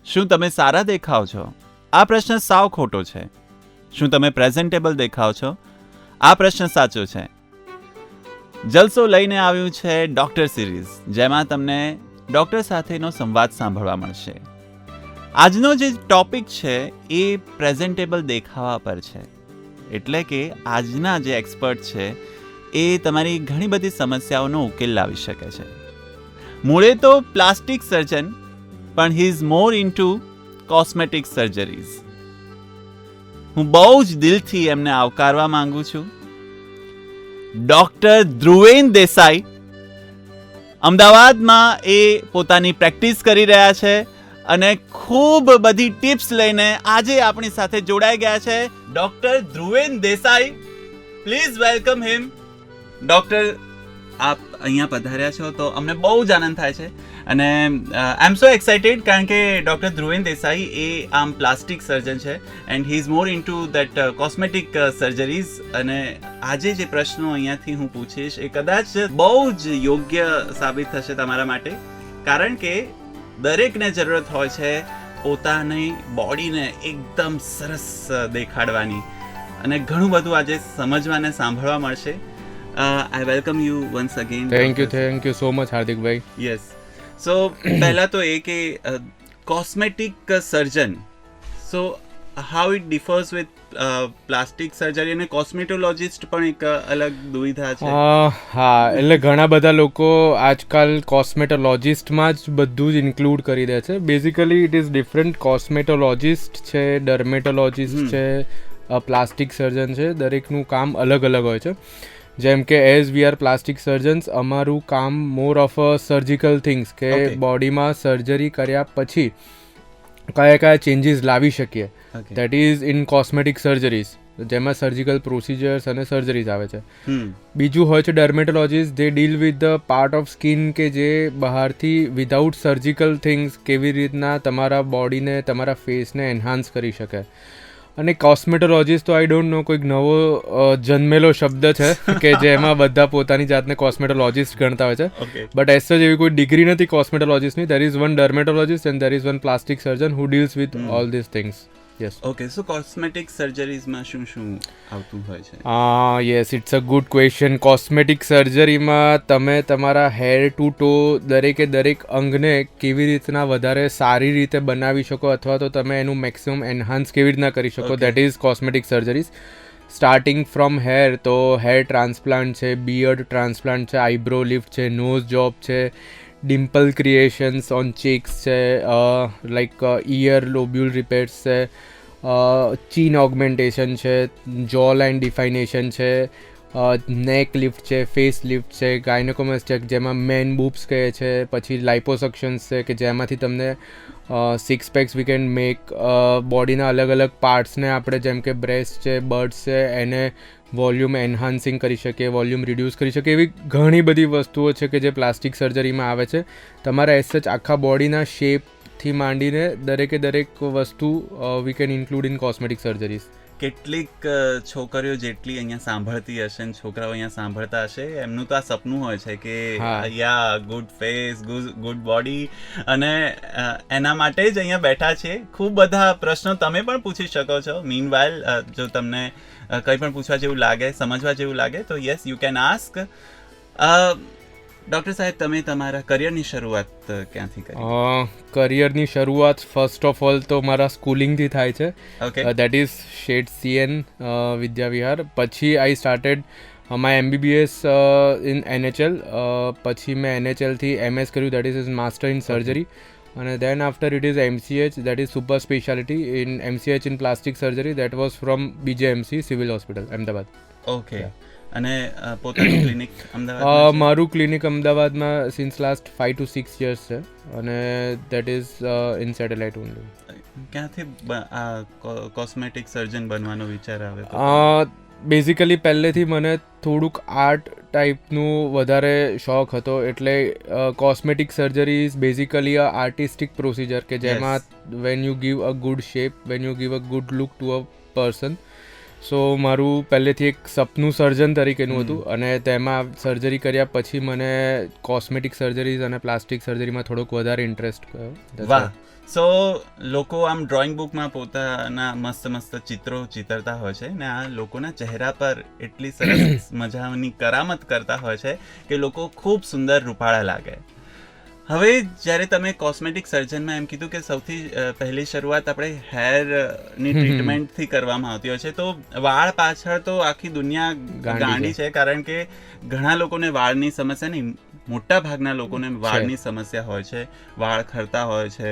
શું તમે સારા દેખાવ છો? આ પ્રશ્ન સાવ ખોટો છે. શું તમે પ્રેઝન્ટેબલ દેખાવ છો? આ પ્રશ્ન સાચો છે. જલસો લઈને આવ્યું છે ડૉક્ટર સિરીઝ, જેમાં તમને ડૉક્ટર સાથેનો સંવાદ સાંભળવા મળશે. આજનો જે ટૉપિક છે એ પ્રેઝન્ટેબલ દેખાવા પર છે. એટલે કે આજના જે એક્સપર્ટ છે એ તમારી ઘણી બધી સમસ્યાઓનો ઉકેલ લાવી શકે છે. મૂળે તો પ્લાસ્ટિક સર્જન, પણ he is more into cosmetic surgeries. હું બહુ જ દિલથી એમને આવકારવા માંગુ છું. ડૉક્ટર ધ્રુવેન દેસાઈ અમદાવાદમાં એ પોતાની પ્રેક્ટિસ કરી રહ્યા છે અને ખૂબ બધી ટિપ્સ લઈને આજે આપણી સાથે જોડાઈ ગયા છે. Doctor Dhruven Desai, please welcome him. Doctor, આપ અહીંયા પધાર્યા છો તો અમને બહુ જ આનંદ થાય છે અને આઈ એમ સો એક્સાઇટેડ, કારણ કે ડૉક્ટર ધ્રુવેન દેસાઈ એ આમ પ્લાસ્ટિક સર્જન છે and he is more into that cosmetic surgeries. અને આજે જે પ્રશ્નો અહીંયાથી હું પૂછીશ એ કદાચ બહુ જ યોગ્ય સાબિત થશે તમારા માટે, કારણ કે દરેકને જરૂરત હોય છે પોતાની બોડીને એકદમ સરસ દેખાડવાની, અને ઘણું બધું આજે સમજવા અને સાંભળવા મળશે. I welcome you once again. Thank you so much, Hardikbhai. Yes. So, પહેલા તો એ કે cosmetic surgeon. So, how it differs with plastic surgery, અને cosmetologist પણ એક અલગ દુવિધા છે. હા, એટલે ઘણા બધા લોકો આજકાલ કોસ્મેટોલોજિસ્ટમાં જ બધું જ ઇન્ક્લુડ કરી દે છે. Basically it is different. Cosmetologist છે, ડર્મેટોલોજિસ્ટ છે, પ્લાસ્ટિક સર્જન છે, દરેકનું કામ અલગ અલગ હોય છે. જેમ કે as we are plastic surgeons, અમારું કામ more of a surgical things, કે બોડીમાં સર્જરી કર્યા પછી કયા કયા ચેન્જીસ લાવી શકીએ, that is in cosmetic surgeries, જેમાં સર્જિકલ પ્રોસિજર્સ અને સર્જરીઝ આવે છે. બીજું હોય છે dermatologist, they deal with the part of skin કે જે બહારથી વિધાઉટ સર્જિકલ થિંગ્સ કેવી રીતના તમારા બોડીને, તમારા ફેસને એન્હાન્સ કરી શકે. અને કોસ્મેટોલોજીસ્ટ તો આઈ ડોન્ટ નો, કોઈક નવો જન્મેલો શબ્દ છે કે જેમાં બધા પોતાની જાતને કોસ્મેટોલોજીસ્ટ ગણતા હોય છે. બટ એઝ સચ એવી કોઈ ડિગ્રી નથી કોસ્મેટોલોજીસ્ટની. There is one dermatologist and there is one plastic surgeon who deals with all this things. Yes. Okay, so cosmetic સર્જરીઝમાં શું શું આવતું હોય છે? Yes, it's a good question. Cosmetic સર્જરીમાં તમે તમારા હેર ટુ ટો દરેકે દરેક અંગને કેવી રીતના વધારે સારી રીતે બનાવી શકો, અથવા તો તમે એનું મેક્સિમમ એન્હાન્સ કેવી રીતના કરી શકો, that is cosmetic surgeries. Starting from hair, તો હેર ટ્રાન્સપ્લાન્ટ છે, બિયર્ડ ટ્રાન્સપ્લાન્ટ છે, આઈબ્રો લિફ્ટ છે, નોઝ જોબ છે, ડિમ્પલ ક્રિએશન્સ ઓન ચીક્સ છે, લાઈક ઇયર લોબ્યુલ રિપેર્સ છે, ચીન ઓગમેન્ટેશન છે, જો લાઇન ડિફાઇનેશન છે, નેક લિફ્ટ છે, ફેસ લિફ્ટ છે, ગાયનેકોમેસ્ટેક જેમાં મેન બૂબ્સ કહે છે, પછી લાઇપોસક્શન્સ છે કે જેમાંથી તમને six packs we can make. બોડીના અલગ અલગ પાર્ટ્સને આપણે, જેમ કે બ્રેસ્ટ છે, બર્ડ્સ છે, એને વોલ્યુમ એન્હાન્સિંગ કરી શકીએ, વોલ્યુમ રિડ્યુસ કરી શકીએ. એવી ઘણી બધી વસ્તુઓ છે કે જે પ્લાસ્ટિક સર્જરીમાં આવે છે. તમારા એઝ સચ આખા બોડીના શેપથી માંડીને દરેકે દરેક વસ્તુ we can include in cosmetic surgeries. કેટલીક છોકરીઓ જેટલી અહીંયા સાંભળતી હશે ને છોકરાઓ અહીંયા સાંભળતા હશે, એમનું તો આ સપનું હોય છે કે યા ગુડ ફેસ, ગુડ બોડી, અને એના માટે જ અહીંયા બેઠા છે. ખૂબ બધા પ્રશ્નો તમે પણ પૂછી શકો છો. મીનવાઇલ, જો તમને કંઈ પણ પૂછવા જેવું લાગે, સમજવા જેવું લાગે તો yes, you can ask. Doctor સાહેબ, તમે તમારા કરિયરની શરૂઆત ક્યાંથી કરી? કરિયરની શરૂઆત ફર્સ્ટ ઓફ ઓલ તો મારા સ્કૂલિંગથી થાય છે. That is Sheth CN Vidyavihar. પછી I started my MBBS in NHL. પછી મેં NHLથી MS કર્યું, that is master in surgery. અને then after it is MCH, that is super speciality in MCH in plastic surgery. That was from BJMC civil hospital, Ahmedabad. Okay. અને પોતાનું clinic Ahmedabad? મારું clinic અમદાવાદમાં since last 5 to 6 years છે, અને that is in satellite only. ક્યાંથી આ cosmetic સર્જન બનવાનો વિચાર આવ્યો? બેઝિકલી પહેલેથી મને થોડુંક આર્ટ ટાઈપનું વધારે શોખ હતો, એટલે cosmetic surgery is basically a artistic procedure કે જેમાં when you give a good shape, when you give a good look to a person. So મારું પહેલેથી એક સપનું સર્જન તરીકેનું હતું, અને તેમાં સર્જરી કર્યા પછી મને કોસ્મેટિક સર્જરીઝ અને પ્લાસ્ટિક સર્જરીમાં થોડોક વધારે ઇન્ટરેસ્ટ ગયો. વાહ, સો લોકો આમ ડ્રોઈંગ બુકમાં પોતાના મસ્ત મસ્ત ચિત્રો ચિતરતા હોય છે ને આ લોકોના ચહેરા પર એટલી સરસ મજાની કરામત કરતા હોય છે કે લોકો ખૂબ સુંદર રૂપાળા લાગે. હવે જ્યારે તમે કોસ્મેટિક સર્જનમાં એમ કીધું કે સૌથી પહેલી શરૂઆત આપણે હેરની ટ્રીટમેન્ટથી કરવામાં આવતી હોય છે, તો વાળ પાછળ તો આખી દુનિયા ગાંડી છે, કારણ કે ઘણા લોકોને વાળની સમસ્યા નહીં, મોટા ભાગના લોકોને વાળની સમસ્યા હોય છે, વાળ ખરતા હોય છે,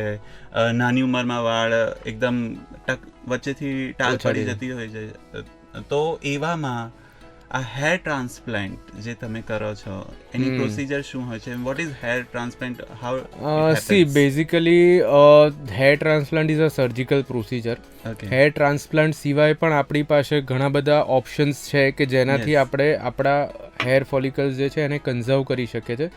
નાની ઉંમરમાં વાળ એકદમ વચ્ચેથી ટાલ પડી જતી હોય છે. તો એવામાં આ હેર ટ્રાન્સપ્લાન્ટ જે તમે કરો છો એની પ્રોસિજર શું હોય છે? What is hair transplant? How C basically hair transplant is a surgical procedure. Hair transplant સિવાય પણ આપણી પાસે ઘણા બધા ઓપ્શન્સ છે કે જેનાથી આપણે આપણા હેર ફોલિકલ્સ જે છે એને કન્ઝર્વ કરી શકીએ છીએ.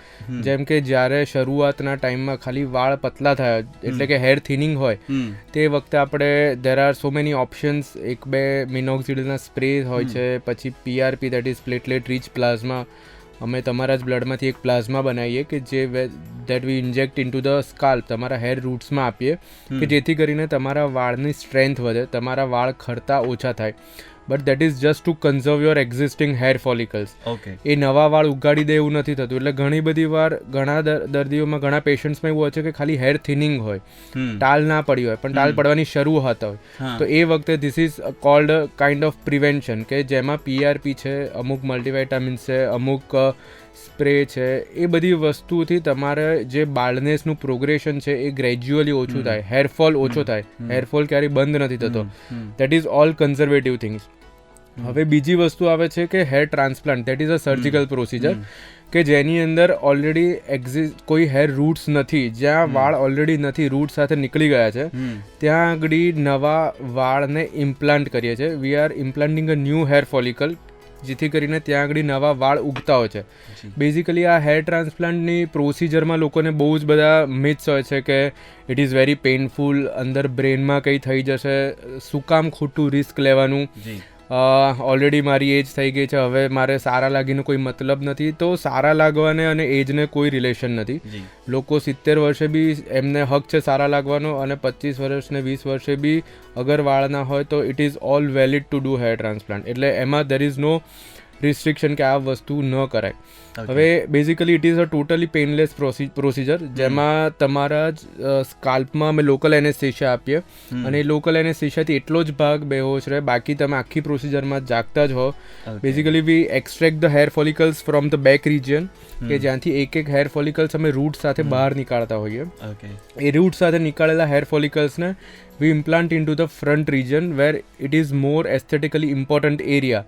જેમ કે જ્યારે શરૂઆતના ટાઈમમાં ખાલી વાળ પતલા થયા એટલે કે હેર થિનિંગ હોય તે વખતે આપણે there are so many options. 1-2 મિનોક્સિડિલના સ્પ્રે હોય છે, પછી PRP that is platelet rich plasma. અમે તમારા જ બ્લડમાંથી એક પ્લાઝમા બનાવીએ કે જે that we inject into the scalp, તમારા હેર રૂટ્સમાં આપીએ કે જેથી કરીને તમારા વાળની સ્ટ્રેન્થ વધે, તમારા વાળ ખરતા ઓછા થાય. But that is just to conserve your existing hair follicles. એ નવા વાળ ઉગાડી દે એવું નથી થતું. એટલે ઘણી બધી વાર ઘણા દર્દીઓમાં, ઘણા પેશન્ટ્સમાં એવું હોય છે કે ખાલી હેર થિનિંગ હોય, ટાલ ના પડી હોય પણ ટાલ પડવાની શરૂઆત હોય, તો એ વખતે this is called kind of prevention, કે જેમાં PRP છે, અમુક મલ્ટીવાઇટામિન્સ છે, અમુક સ્પ્રે છે, એ બધી વસ્તુથી તમારે જે બાલ્ડનેસનું પ્રોગ્રેશન છે એ ગ્રેજ્યુઅલી ઓછું થાય, હેરફોલ ઓછો થાય. હેરફોલ ક્યારેય બંધ નથી થતો. That is all conservative things. હવે બીજી વસ્તુ આવે છે કે hair transplant, that is a surgical procedure કે જેની અંદર ઓલરેડી કોઈ હેર રૂટ્સ નથી, જ્યાં વાળ ઓલરેડી નથી, રૂટ સાથે નીકળી ગયા છે, ત્યાં આગળ નવા વાળને ઇમ્પ્લાન્ટ કરીએ છીએ. We are implanting a new hair follicle, જેથી કરીને ત્યાં આગળ નવા વાળ ઉગતા હોય છે. બેઝિકલી આ હેર ટ્રાન્સપ્લાન્ટની પ્રોસિજરમાં લોકોને બહુ જ બધા મિથ્સ હોય છે કે ઇટ ઇઝ વેરી પેઇનફુલ, અંદર બ્રેનમાં કંઈ થઈ જશે, શું કામ ખોટું રિસ્ક લેવાનું, ઓલરેડી મારી એજ થઈ ગઈ છે, હવે મારે સારા લાગીને કોઈ મતલબ નથી. તો સારા લાગવાને અને એજને કોઈ રિલેશન નથી. લોકો 70 વર્ષે બી એમને હક છે સારા લાગવાનો, અને 25 વર્ષ ને 20 વર્ષે બી અગર વાળ ના હોય તો it is all valid to do hair transplant. એટલે એમાં દેર ઇઝ નો રિસ્ટ્રિક્શન કે આ વસ્તુ ન કરાય. હવે basically it is a totally painless procedure, જેમાં તમારા જ સ્કાલ્પમાં અમે લોકલ એનેસ્થેશિયા આપીએ, અને એ લોકલ એનેસ્થેશિયાથી એટલો જ ભાગ બેહોશ રહે, બાકી તમે આખી પ્રોસિજરમાં જાગતા જ હો. Basically we extract the hair follicles from the back region, કે જ્યાંથી એક હેર ફોલિકલ્સ અમે રૂટ સાથે બહાર નીકાળતા હોઈએ. એ રૂટ સાથે નીકાળેલા hair ફોલિકલ્સને we implant into the front region where it is more aesthetically important area.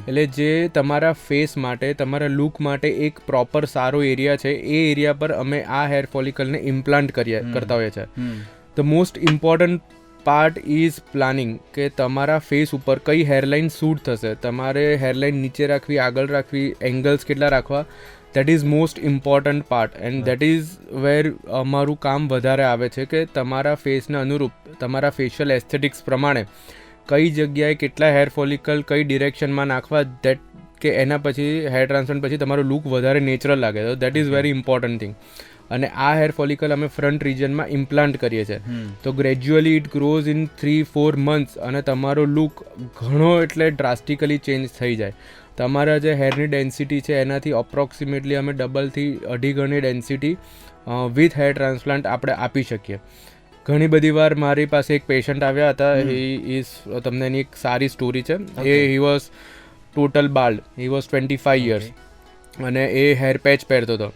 એટલે જે તમારા ફેસ માટે, તમારા લુક માટે એક પ્રોપર સારો એરિયા છે, એ એરિયા પર અમે આ હેર ફોલિકલને ઇમ્પ્લાન્ટ કરતા હોઈએ છીએ. The most important part is planning, કે તમારા ફેસ ઉપર કઈ હેરલાઇન સૂટ થશે, તમારે હેરલાઇન નીચે રાખવી, આગળ રાખવી, એંગલ્સ કેટલા રાખવા, that is most important part. And that is વેર અમારું કામ વધારે આવે છે, કે તમારા ફેસને અનુરૂપ, તમારા ફેશિયલ એસ્થેટિક્સ પ્રમાણે કઈ જગ્યાએ કેટલા હેર ફોલિકલ કઈ ડિરેક્શનમાં નાખવા, દેટ કે એના પછી હેર ટ્રાન્સપ્લાન્ટ પછી તમારો લુક વધારે નેચરલ લાગે. તો that is very important thing. અને આ હેર ફોલિકલ અમે ફ્રન્ટ રિજનમાં ઇમ્પ્લાન્ટ કરીએ છીએ. તો gradually it grows in 3-4 months, અને તમારો લુક ઘણો એટલે ડ્રાસ્ટિકલી ચેન્જ થઈ જાય. તમારા જે હેરની ડેન્સિટી છે એનાથી અપ્રોક્સિમેટલી અમે 2-થી 2.5 ગણી ડેન્સિટી વિથ હેર ટ્રાન્સપ્લાન્ટ આપણે આપી શકીએ. ઘણી બધી વાર મારી પાસે એક પેશન્ટ આવ્યા હતા, તમને એની એક સારી સ્ટોરી છે. He was total bald, he was 25 years, અને એ હેર પેચ પહેરતો હતો.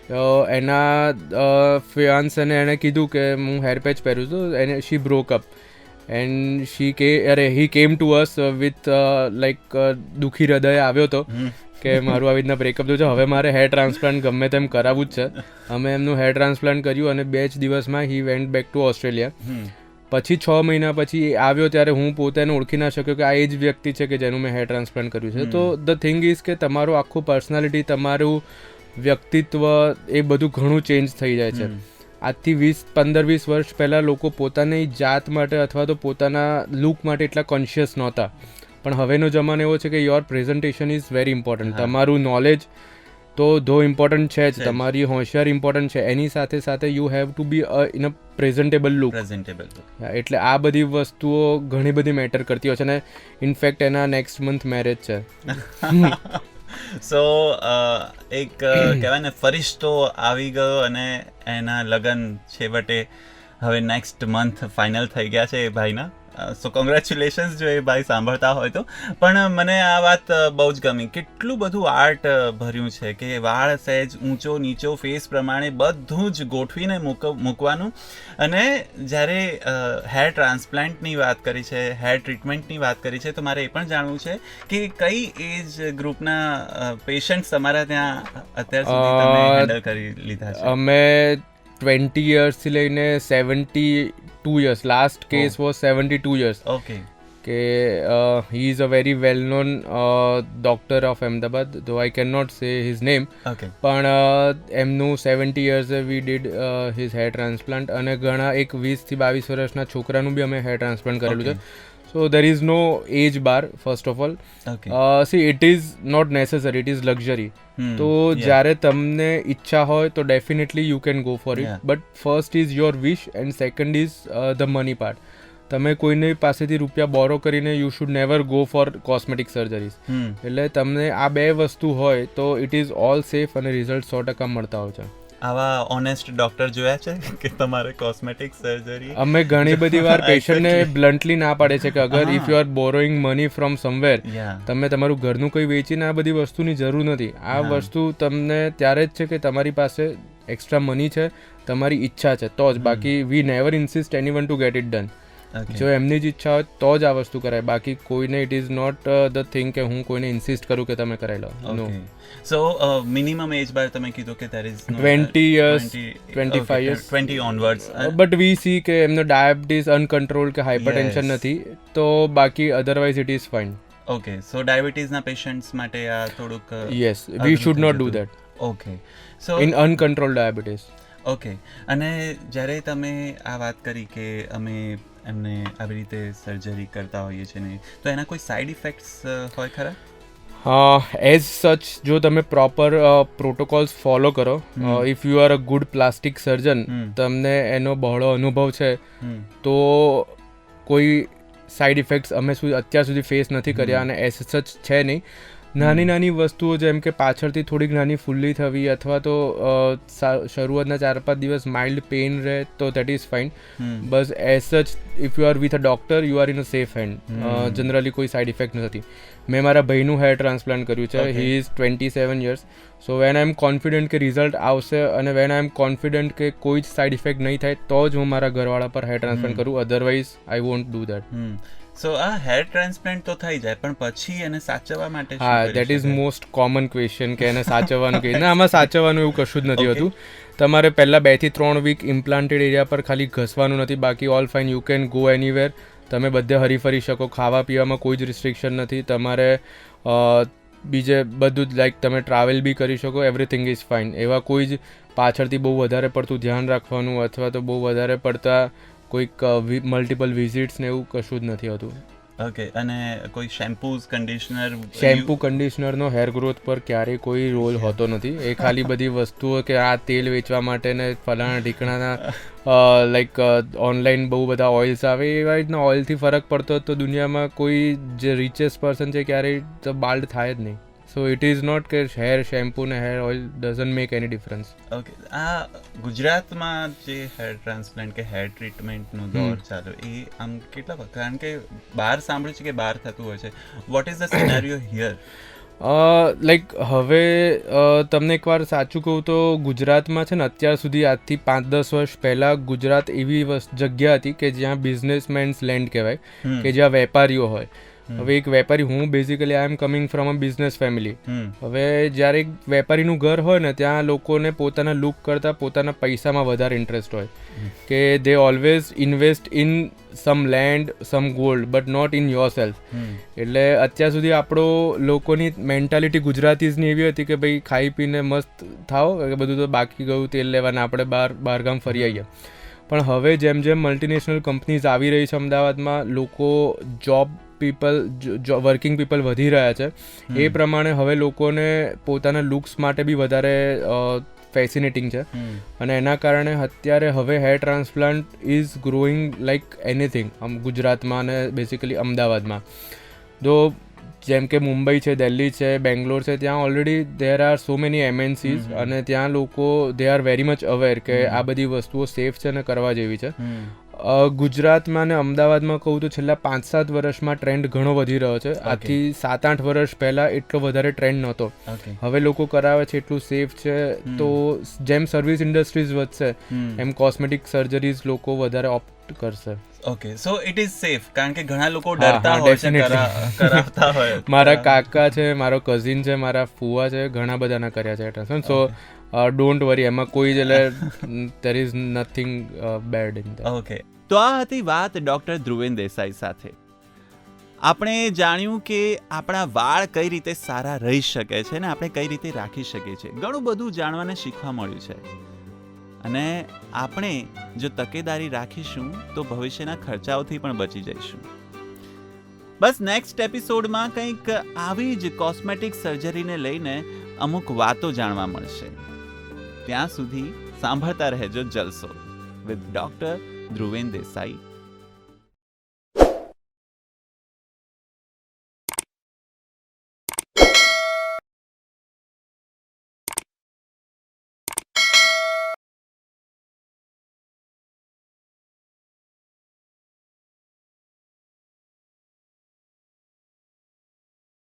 તો એના ફિયાન્સને એણે કીધું કે હું હેર પેચ પહેરું છું, એને she broke up and he came to us with like દુઃખી હૃદય આવ્યો હતો કે મારું આવી રીતના બ્રેકઅપ થયું છે, હવે મારે હેર ટ્રાન્સપ્લાન્ટ ગમે તેમ કરાવવું જ છે. અમે એમનું હેર ટ્રાન્સપ્લાન્ટ કર્યું, અને 2 જ દિવસમાં he went back to Australia. પછી 6 મહિના પછી આવ્યો ત્યારે હું પોતે એને ઓળખી ના શક્યો કે આ એ જ વ્યક્તિ છે કે જેનું મેં હેર ટ્રાન્સપ્લાન્ટ કર્યું છે. તો ધ થિંગ ઇઝ કે તમારું આખું પર્સનાલિટી, તમારું વ્યક્તિત્વ, એ બધું ઘણું ચેન્જ થઈ જાય છે. આજથી 15-20 વર્ષ પહેલાં લોકો પોતાની જાત માટે અથવા તો પોતાના લુક માટે એટલા કોન્શિયસ નહોતા, પણ હવેનો જમાનો એવો છે કે your presentation is very important. તમારું નોલેજ તો ધો ઇમ્પોર્ટન્ટ છે જ, છે જ. તમારી હોશિયારી ઇમ્પોર્ટન્ટ છે, એની સાથે સાથે you have to B in a presentable look. Presentable. એટલે આ બધી વસ્તુઓ ઘણી બધી મેટર કરતી હોય છે, અને ઇનફેક્ટ એના નેક્સ્ટ મંથ મેરેજ છે. સો એક કહેવાય ને ફરિશ્તો આવી ગયો અને એના લગન છેવટે હવે નેક્સ્ટ મંથ ફાઇનલ થઈ ગયા છે એ ભાઈના. સો કોંગ્રેચ્યુલેશન્સ જો એ ભાઈ સાંભળતા હોય તો. પણ મને આ વાત બહુ જ ગમી, કેટલું બધું આર્ટ ભર્યું છે કે વાળ સહેજ ઊંચો નીચો ફેસ પ્રમાણે બધું જ ગોઠવીને મૂકવાનું. અને જ્યારે હેર ટ્રાન્સપ્લાન્ટની વાત કરી છે, હેર ટ્રીટમેન્ટની વાત કરી છે, તો મારે એ પણ જાણવું છે કે કઈ એજ ગ્રુપના પેશન્ટ્સ તમારા ત્યાં અત્યાર સુધી તમે હેન્ડલ કરી લીધા છે? અમે 20 યર્સથી લઈને 72 years, last case was 72 years. Okay. કે he is a very well known doctor of Ahmedabad, though I can not say his name, okay. પણ એમનું 70 યર્સે we did his hair transplant, અને ઘણા એક 20 થી 22 વર્ષના છોકરાનું બી અમે હેર ટ્રાન્સપ્લાન્ટ કરેલું છે. So there is no age bar first of all. See it is not necessary, it is luxury. તો જ્યારે તમને ઈચ્છા હોય તો definitely you can go for it, but first is your wish and second is the money part. તમે કોઈની પાસેથી રૂપિયા બોરો કરીને you should never go for cosmetic સર્જરીઝ. એટલે તમને આ બે વસ્તુ હોય તો ઇટ ઇઝ ઓલ સેફ અને રિઝલ્ટ 100% મળતા હોય છે. આવા ઓનેસ્ટ ડોક્ટર જોયા છે કે તમારે કોસ્મેટિક સર્જરી? અમે ઘણી બધી વાર પેશન્ટને બ્લન્ટલી ના પાડે છે કે અગર if you R borrowing money from somewhere, તમે તમારું ઘરનું કંઈ વેચીને આ બધી વસ્તુની જરૂર નથી. આ વસ્તુ તમને ત્યારે જ છે કે તમારી પાસે એક્સ્ટ્રા મની છે, તમારી ઈચ્છા છે તો જ. બાકી વી never insist anyone two get it done. જો એમની જ ઈચ્છા હોય તો જ આ વસ્તુ કરાય, બાકી કોઈને it is not the thing કે હું કોઈને ઇન્સિસ્ટ કરું કે તમે કરાવી લો. નો. સો મિનિમમ એજ બાર તમે કીધું કે there is no 20 years, 25 years, 20 onwards. But we see કે એમનો ડાયાબિટીસ અનકન્ટ્રોલ કે હાઇપરટેન્શન નથી, તો બાકી otherwise it is fine. Okay. So ડાયાબિટીસના પેશન્ટ્સ માટે આ થોડુંક yes, we should not do that. Okay. So in uncontrol diabetes. Okay. અને જ્યારે તમે આ વાત કરી કે અમે એમને આવી રીતે સર્જરી કરતા હોઈએ છીએ ને, તો એના કોઈ સાઇડ ઇફેક્ટ્સ હોય ખરા? એઝ સચ જો તમે પ્રોપર પ્રોટોકોલ્સ ફોલો કરો, if you are a good plastic સર્જન, તમને એનો બહોળો અનુભવ છે, તો કોઈ સાઇડ ઇફેક્ટ્સ અમે અત્યાર સુધી ફેસ નથી કર્યા, અને એઝ સચ છે નહીં. નાની નાની વસ્તુઓ જેમ કે પાછળથી થોડીક નાની ફૂલ્લી થવી, અથવા તો શરૂઆતના 4-5 દિવસ માઇલ્ડ પેઇન રહે, તો દેટ ઇઝ ફાઇન. બસ as such if you are with a doctor you are in a safe hand. Generally કોઈ સાઇડ ઇફેક્ટ નથી. મેં મારા ભાઈનું હેર ટ્રાન્સપ્લાન્ટ કર્યું છે. He is 27 years. So when I am confident કે રિઝલ્ટ આવશે, અને વેન આઈ એમ કોન્ફિડન્ટ કે કોઈ જ સાઇડ ઇફેક્ટ નહીં થાય, તો જ હું મારા ઘરવાળા પર હેર ટ્રાન્સપ્લાન્ટ કરું, otherwise I won't do that. So આ હેર ટ્રાન્સપ્લાન્ટ તો થઈ જાય, પણ પછી એને સાચવવા માટે? હા, that is most common question કે એને સાચવવાનું કે ના. આમાં સાચવવાનું એવું કશું જ નથી હોતું. તમારે પહેલાં 2 થી 3 વીક ઇમ્પ્લાન્ટેડ એરિયા પર ખાલી ઘસવાનું નથી, બાકી all fine. You can go anywhere, તમે બધે હરીફરી શકો, ખાવા પીવામાં કોઈ જ રિસ્ટ્રિક્શન નથી. તમારે બીજે બધું જ લાઈક તમે ટ્રાવેલ બી કરી શકો, એવરીથિંગ ઇઝ ફાઇન. એવા કોઈ જ પાછળથી બહુ વધારે પડતું ધ્યાન રાખવાનું, અથવા તો બહુ વધારે પડતા કોઈક મલ્ટિપલ વિઝિટ્સ ને એવું કશું જ નથી હોતું. ઓકે. અને કોઈ શેમ્પૂઝ, કન્ડિશનર? શેમ્પૂ કન્ડિશનરનો હેર ગ્રોથ પર ક્યારેય કોઈ રોલ હોતો નથી. એ ખાલી બધી વસ્તુઓ કે આ તેલ વેચવા માટે ને ફલાણા ઢીકણાના લાઈક ઓનલાઈન બહુ બધા ઓઇલ્સ આવે, એવા રીતના ઓઇલથી ફરક પડતો તો દુનિયામાં કોઈ જે રિચેસ્ટ પર્સન છે ક્યારેય બાલ્ડ થાય જ નહીં. સો ઇટ ઇઝ નોટ કે હેર શેમ્પૂ ને hair oil doesn't make any difference. Okay. આ ગુજરાતમાં જે હેર ટ્રાન્સપ્લાન્ટ કે હેર ટ્રીટમેન્ટનો દોર ચાલ્યો, એ આમ કેટલા, કારણ કે બહાર સાંભળ્યું છે કે બહાર થતું હોય છે. What is the scenario here? Like હવે તમને એકવાર સાચું કહું તો ગુજરાતમાં છે ને, અત્યાર સુધી આજથી 5-10 વર્ષ પહેલાં ગુજરાત એવી જગ્યા હતી કે જ્યાં બિઝનેસમેન્સ લેન્ડ કહેવાય, કે જ્યાં વેપારીઓ હોય. હવે એક વેપારી, હું basically I am coming from a business family. હવે જ્યારે એક વેપારીનું ઘર હોય ને, ત્યાં લોકોને પોતાના લુક કરતાં પોતાના પૈસામાં વધારે ઇન્ટરેસ્ટ હોય, કે they always invest in some land, some gold, but not in yourself. એટલે અત્યાર સુધી આપણો લોકોની મેન્ટાલિટી ગુજરાતીઝની એવી હતી કે ભાઈ ખાઈ પીને મસ્ત થાઓ, બધું તો બાકી ગયું, તેલ લેવાના, આપણે બહારગામ ફરી આવીએ. પણ હવે જેમ જેમ મલ્ટીનેશનલ કંપનીઝ આવી રહી છે અમદાવાદમાં, લોકો જોબ પીપલ વર્કિંગ પીપલ વધી રહ્યા છે એ પ્રમાણે હવે લોકોને પોતાના લુક્સ માટે બી વધારે ફેસિનેટિંગ છે અને એના કારણે અત્યારે હવે hair transplant is growing like anything ગુજરાતમાં અને બેસિકલી અમદાવાદમાં. તો જેમ કે મુંબઈ છે, દિલ્હી છે, બેંગ્લોર છે, ત્યાં already there are so many MNCs અને ત્યાં લોકો they are very much aware કે આ બધી વસ્તુઓ સેફ છે અને કરવા જેવી છે. ગુજરાતમાં ને અમદાવાદમાં કહું તો છેલ્લા 5-7 વર્ષમાં ટ્રેન્ડ ઘણો વધી રહ્યો છે. આથી 7-8 વર્ષ પહેલાં એટલો વધારે ટ્રેન્ડ નહોતો. હવે લોકો કરાવે છે, એટલું સેફ છે. તો જેમ સર્વિસ ઇન્ડસ્ટ્રીઝ વધશે એમ કોસ્મેટિક સર્જરીઝ લોકો વધારે ઓપ્ટ કરશે. Okay, so it is safe, કારણ કે ઘણા લોકો ડરતા હોય છે કરાવતા હોય. મારા કાકા છે, મારો કઝિન છે, મારા ફુવા છે, ઘણા બધાના કર્યા છે ટ્રાન્સપ્લાન્ટ. સો ડોન્ટ વરી, એમાં કોઈ જ there is nothing bad in that. Okay, તો આ હતી વાત ડોક્ટર ધ્રુવેન દેસાઈ સાથે. આપણે જાણ્યું કે આપણા વાળ કઈ રીતે સારા રહી શકે છે ને આપણે કઈ રીતે રાખી શકીએ છીએ. ઘણું બધું જાણવાને શીખવા મળ્યું છે અને આપણે જો તકેદારી રાખીશું તો ભવિષ્યના ખર્ચાઓથી પણ બચી જઈશું. બસ નેક્સ્ટ એપિસોડમાં કંઈક આવી જ કોસ્મેટિક સર્જરીને લઈને અમુક વાતો જાણવા મળશે. ત્યાં સુધી સાંભળતા રહેજો જલસો વિથ ડોક્ટર ધ્રુવેન દેસાઈ.